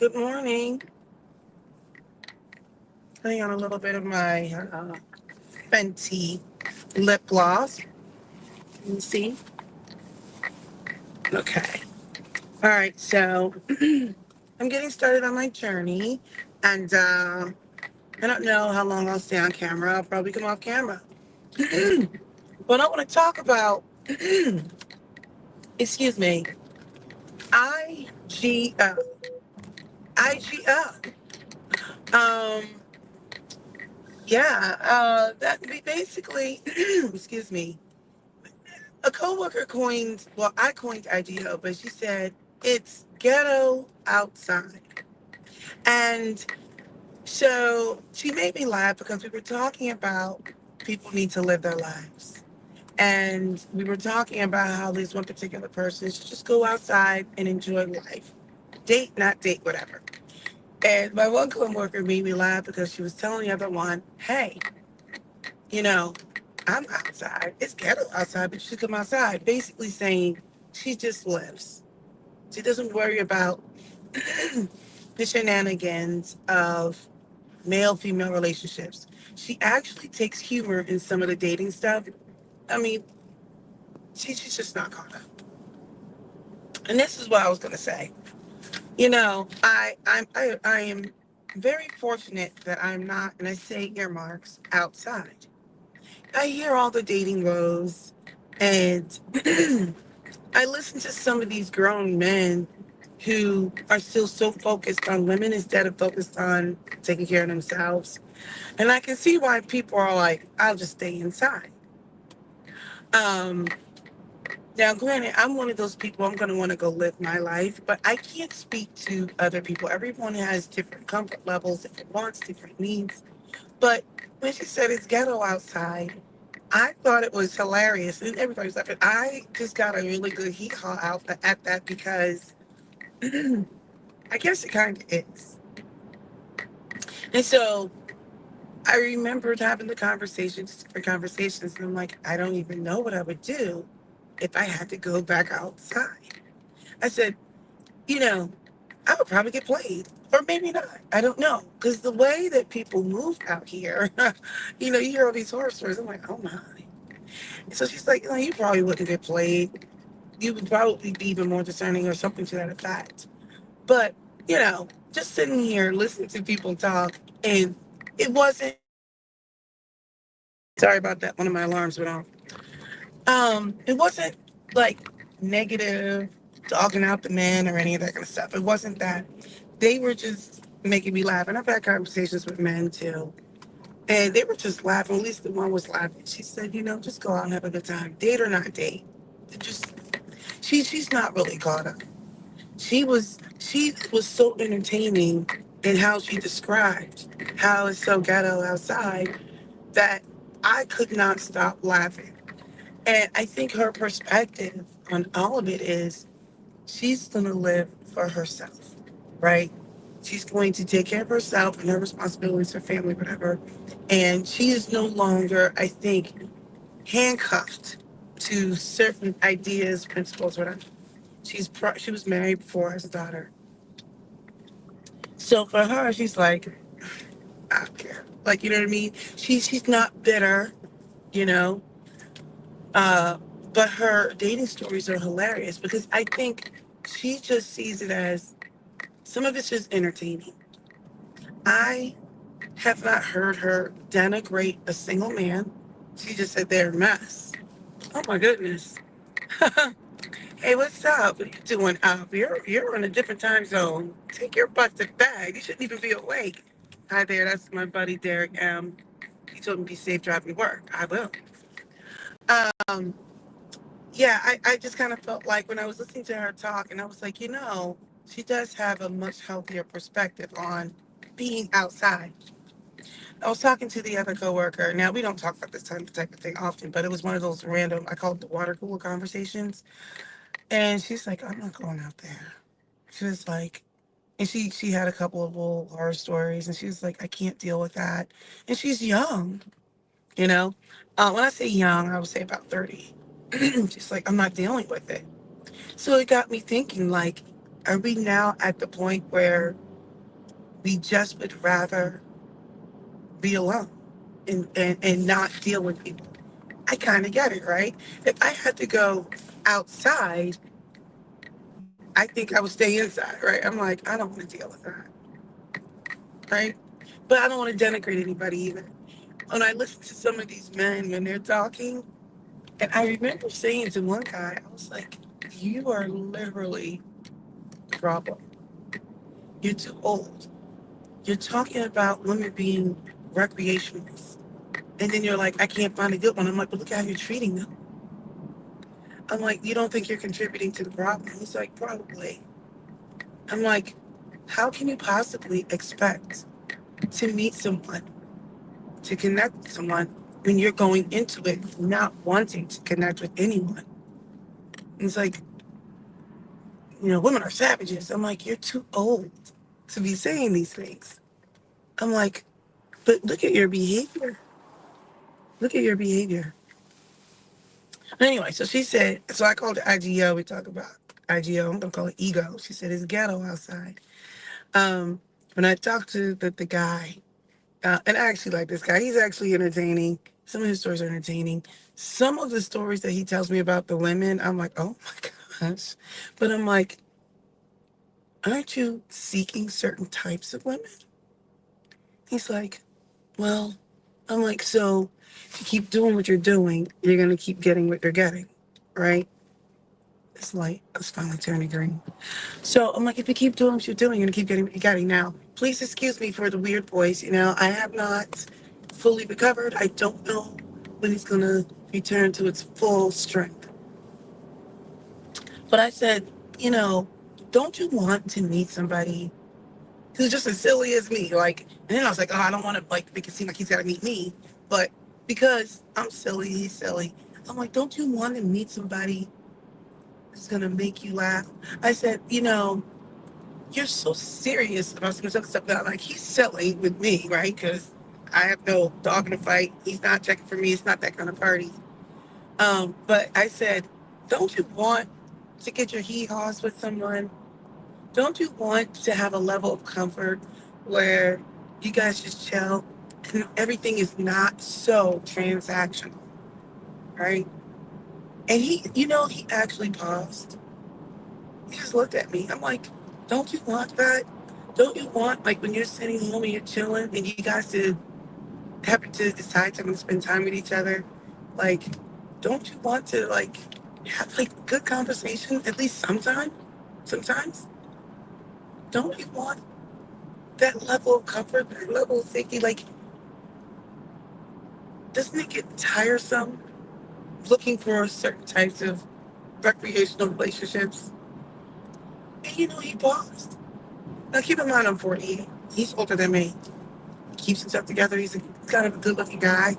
Good morning. Putting on a little bit of my Fenty lip gloss. Let me see. Okay. All right. So I'm getting started on my journey, and I don't know how long I'll stay on camera. I'll probably come off camera. But I want to talk about, excuse me, IGO. IGO. Um, yeah. That we basically, excuse me. A coworker coined, well, I coined IGO, but she said it's ghetto outside. And so she made me laugh because we were talking about people need to live their lives. And we were talking about how this one particular person should just go outside and enjoy life. Date, not date, whatever. And my one coworker made me laugh because she was telling the other one, hey, you know, I'm outside. It's ghetto outside, but you should come outside. Basically saying she just lives. She doesn't worry about the shenanigans of male female relationships. She actually takes humor in some of the dating stuff. I mean, she's just not caught up. And this is what I was gonna say. I am very fortunate that I'm not, and I say earmarks, outside. I hear all the dating woes, and I listen to some of these grown men who are still so focused on women instead of focused on taking care of themselves. And I can see why people are like, I'll just stay inside. Um, Now, granted, I'm one of those people, I'm going to want to go live my life, but I can't speak to other people. Everyone has different comfort levels, different wants, different needs. But when she said it's ghetto outside, I thought it was hilarious. And everybody's laughing. I just got a really good hee haw out at that because I guess it kind of is. And so I remembered having the conversations, different conversations, and I'm like, I don't even know what I would do if I had to go back outside. I said, you know, I would probably get played. Or maybe not. I don't know. Because the way that people move out here, you hear all these horror stories. I'm like, oh my. So she's like, you probably wouldn't get played. You would probably be even more discerning or something to that effect. But, just sitting here listening to people talk, and it wasn't, sorry about that. One of my alarms went off. It wasn't like negative, dogging out the men or any of that kind of stuff. It wasn't that. They were just making me laugh. And I've had conversations with men too. And they were just laughing. At least the one was laughing. She said, just go out and have a good time. Date or not date. Just she's not really caught up. She was so entertaining in how she described how it's so ghetto outside that I could not stop laughing. And I think her perspective on all of it is she's going to live for herself, right? She's going to take care of herself and her responsibilities, her family, whatever. And she is no longer, I think, handcuffed to certain ideas, principles, whatever. She was married before, has a daughter. So for her, she's like, I don't care. Like, you know what I mean? She's not bitter, you know. Uh, but her dating stories are hilarious because I think she just sees it as some of it's just entertaining. I have not heard her denigrate a single man. She just said they're a mess. Oh my goodness. Hey, what's up? What are you doing up? You're in a different time zone. Take your butt to bed. You shouldn't even be awake. Hi there, that's my buddy Derek M. He told me to be safe driving to work. I will. Um, yeah, I just kind of felt like when I was listening to her talk, and I was like, she does have a much healthier perspective on being outside. I was talking to the other coworker. Now we don't talk about this type of thing often, but it was one of those random, I call it the water cooler conversations. And she's like, I'm not going out there. She was like, and she had a couple of little horror stories, and she was like, I can't deal with that. And she's young, you know. When I say young, I would say about 30. She's like, I'm not dealing with it. So it got me thinking, like, are we now at the point where we just would rather be alone and not deal with people. I kind of get it, right? If I had to go outside, I think I would stay inside, right? I'm like, I don't want to deal with that, right? But I don't want to denigrate anybody either. When I listen to some of these men when they're talking, and I remember saying to one guy, I was like, you are literally the problem. You're too old. You're talking about women being recreationalists. And then you're like, I can't find a good one. I'm like, but look how you're treating them. I'm like, you don't think you're contributing to the problem? He's like, probably. I'm like, how can you possibly expect to meet someone, to connect with someone, when you're going into it not wanting to connect with anyone? It's like, women are savages. I'm like, you're too old to be saying these things. I'm like, but look at your behavior. Look at your behavior. Anyway, so she said, so I called it IGO. We talk about IGO. I'm going to call it ego. She said, it's ghetto outside. Um, when I talked to the guy, and I actually like this guy. He's actually entertaining. Some of his stories are entertaining. Some of the stories that he tells me about the women, I'm like, oh my gosh. But I'm like, aren't you seeking certain types of women? He's like, well, I'm like, so if you keep doing what you're doing, you're going to keep getting what you're getting, right? This light is finally turning green. So I'm like, if you keep doing what you're doing, you're going to keep getting what you're getting. Now, please excuse me for the weird voice. I have not fully recovered. I don't know when it's going to return to its full strength. But I said, you know, don't you want to meet somebody who's just as silly as me? Like, and then I was like, oh, I don't want to like make it seem like he's got to meet me. But because I'm silly, he's silly. I'm like, don't you want to meet somebody who's going to make you laugh? I said, you're so serious about some stuff that like he's selling with me, right? Because I have no dog in the fight. He's not checking for me. It's not that kind of party. But I said, don't you want to get your hee-haws with someone? Don't you want to have a level of comfort where you guys just chill and everything is not so transactional, right? And he actually paused. He just looked at me. I'm like, don't you want that? Don't you want, like, when you're sitting home and you're chilling and you guys happen to decide to spend time with each other, like, don't you want to, like, have, like, good conversation at least sometime? Sometimes? Don't you want that level of comfort, that level of safety? Like, doesn't it get tiresome looking for certain types of recreational relationships? And, he paused. Now, keep in mind, I'm 48. He's older than me. Keeps himself together. He's kind of a good-looking guy.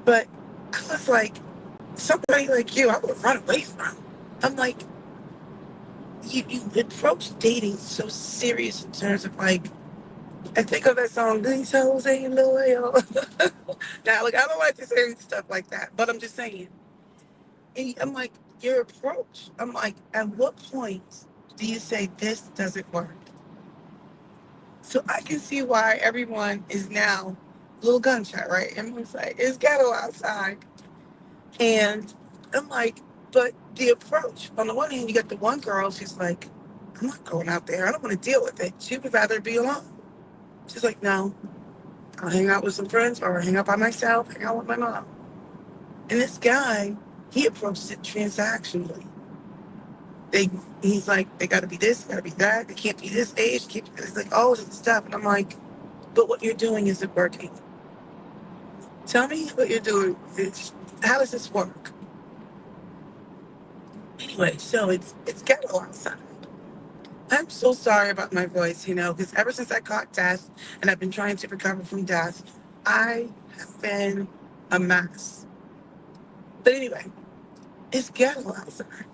But I was like, somebody like you, I would run away from. I'm like, you approach dating so serious in terms of like, I think of that song, These Hoes Ain't Loyal. Now, look, I don't like to say stuff like that, but I'm just saying. And I'm like, your approach. I'm like, at what point do you say this doesn't work? So I can see why everyone is now a little gunshot, right? Everyone's like, it's ghetto outside. And I'm like, but the approach, on the one hand, you got the one girl, she's like, I'm not going out there. I don't want to deal with it. She would rather be alone. She's like, no, I'll hang out with some friends or hang out by myself, hang out with my mom. And this guy, he approaches it transactionally. They, he's like, they got to be this, got to be that. They can't be this age. It's like all this stuff. And I'm like, but what you're doing isn't working. Tell me what you're doing. How does this work? Anyway, so it's ghetto outside. I'm so sorry about my voice, because ever since I caught death and I've been trying to recover from death, I have been a mess. But anyway, it's ghetto outside.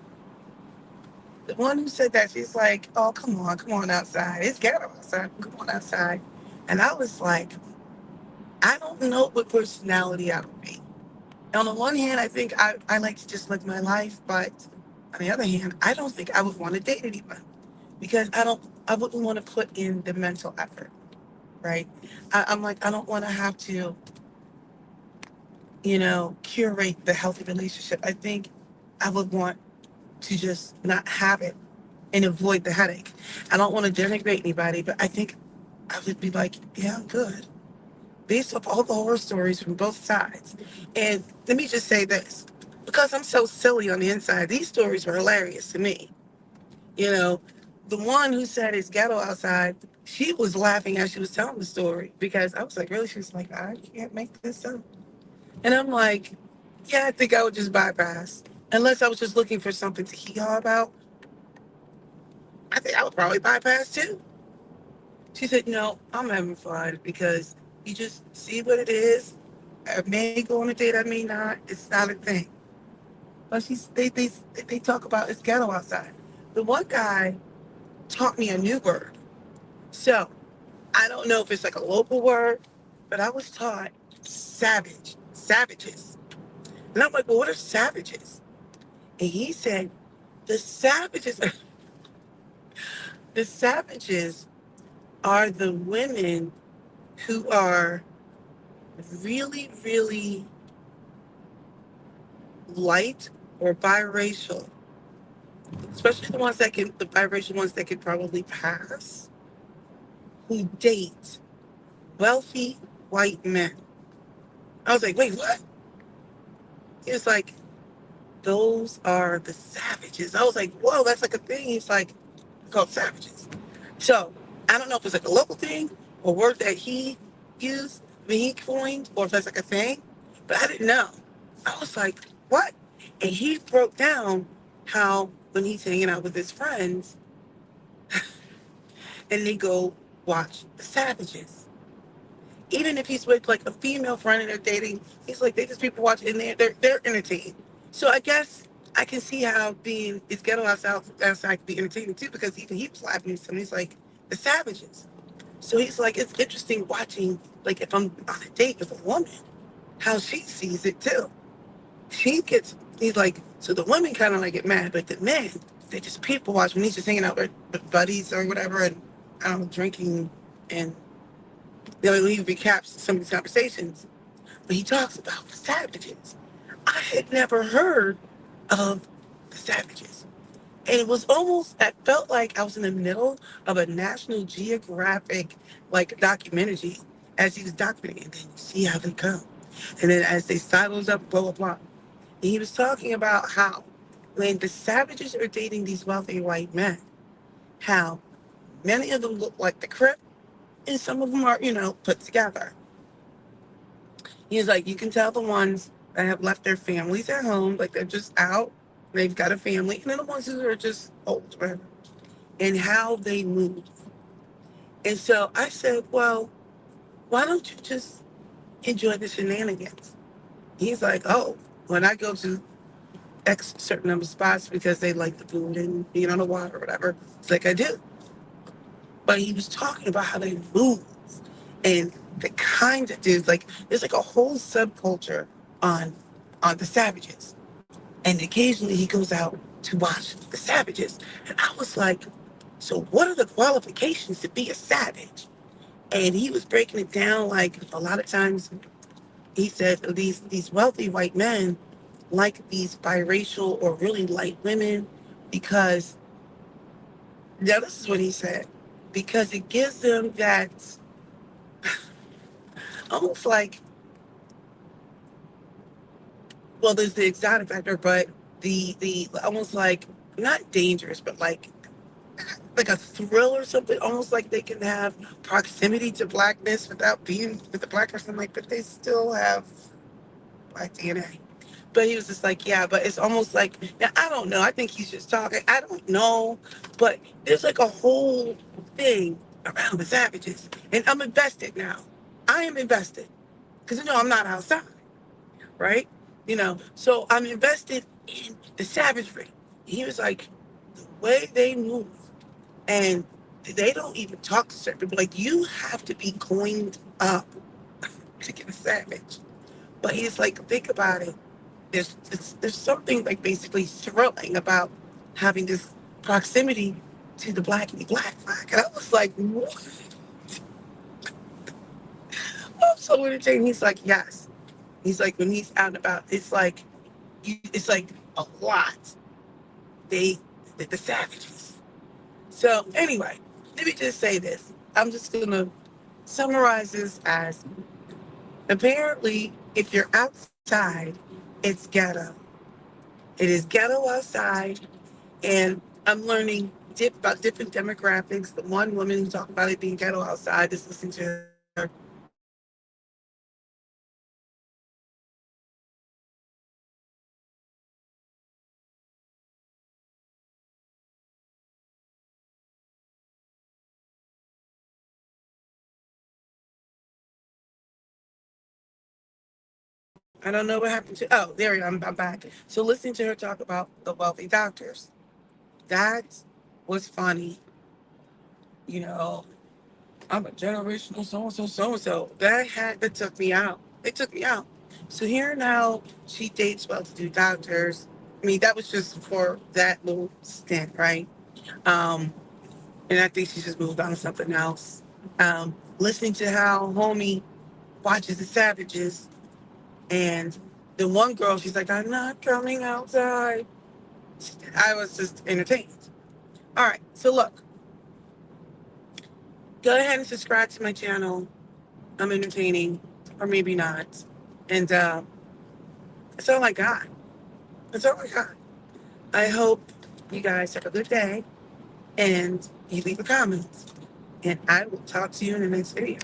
The one who said that, she's like, oh, come on outside. It's ghetto outside. Come on outside. And I was like, I don't know what personality I would be. On the one hand, I think I like to just live my life, but on the other hand, I don't think I would want to date anyone because I don't I wouldn't want to put in the mental effort, right? I'm like, I don't want to have to, curate the healthy relationship. I think I would want to just not have it and avoid the headache. I don't want to denigrate anybody, but I think I would be like, yeah, I'm good. Based off all the horror stories from both sides. And let me just say this, because I'm so silly on the inside, these stories were hilarious to me. You know, the one who said it's ghetto outside, she was laughing as she was telling the story because I was like, really? She was like, I can't make this up. And I'm like, yeah, I think I would just bypass. Unless I was just looking for something to hee haw about, I think I would probably bypass too. She said, no, I'm having fun because you just see what it is. I may go on a date, I may not. It's not a thing. But they talk about it's ghetto outside. The one guy taught me a new word. So I don't know if it's like a local word, but I was taught savage, savages. And I'm like, well, what are savages? And he said, the savages, the savages are the women who are really, really light or biracial, especially the biracial ones that can probably pass, who date wealthy white men. I was like, wait, what? He was like, those are the savages. I was like, whoa, that's like a thing. He's like, it's called savages. So I don't know if it's like a local thing or word that he used, I mean, he coined, or if that's like a thing, but I didn't know. I was like, what? And he broke down how when he's hanging out with his friends and they go watch the savages. Even if he's with like a female friend and they're dating, he's like, they just people watch and they're entertained. So I guess I can see how being it's ghetto outside could be entertaining too, because even he was laughing at something. He's like, the savages. So he's like, it's interesting watching, like if I'm on a date with a woman, how she sees it too. He's like, so the women kind of like get mad, but the men, they just people watch when he's just hanging out with buddies or whatever, and I don't know, drinking, and he recaps some of these conversations. But he talks about the savages. I had never heard of the savages. And it was almost, I felt like I was in the middle of a National Geographic like documentary as he was documenting. And then you see how they come. And then as they sidles up, blah, blah, blah. And he was talking about how when the savages are dating these wealthy white men, how many of them look like the Crip and some of them are, put together. He's like, you can tell the ones that have left their families at home, like they're just out, they've got a family, and then the ones who are just old, whatever, and how they move. And so I said, well, why don't you just enjoy the shenanigans? He's like, oh, when I go to X certain number of spots because they like the food and being on the water or whatever, it's like I do. But he was talking about how they move and the kinds of dudes, like there's like a whole subculture on on the savages. And occasionally he goes out to watch the savages. And I was like, so what are the qualifications to be a savage? And he was breaking it down like a lot of times he said these wealthy white men like these biracial or really light women because now this is what he said. Because it gives them that almost like, well, there's the exotic factor, but the almost like not dangerous, but like a thrill or something, almost like they can have proximity to blackness without being with the black person, like, but they still have black DNA. But he was just like, yeah, but it's almost like, now I don't know. I think he's just talking. I don't know. But there's like a whole thing around the savages. And I'm invested now. I am invested. Because, I'm not outside, right? So I'm invested in the savagery. He was like, the way they move. And they don't even talk to certain people. Like, you have to be coined up to get a savage. But he's like, think about it. There's something like basically thrilling about having this proximity to the blackity black flag. And I was like, what? I'm so entertained. He's like, yes. He's like, when he's out and about, it's like, it's like a lot. They, the savages. So anyway, let me just say this. I'm just gonna summarize this as apparently, if you're outside, it's ghetto. It is ghetto outside, and I'm learning about different demographics. The one woman who talked about it being ghetto outside is listening to her. I don't know what happened to. Oh, there we go. I'm back. So listening to her talk about the wealthy doctors, that was funny. You know, I'm a generational so and so, so and so. That took me out. It took me out. So here now, she dates well-to-do doctors. I mean, that was just for that little stint, right? Um, and I think she just moved on to something else. Listening to how homie watches the savages, and the one girl, she's like, "I'm not coming outside." I was just entertained. All right, so look, go ahead and subscribe to my channel. I'm entertaining, or maybe not. And that's all I got. That's all I got. I hope you guys have a good day and you leave a comment. And I will talk to you in the next video.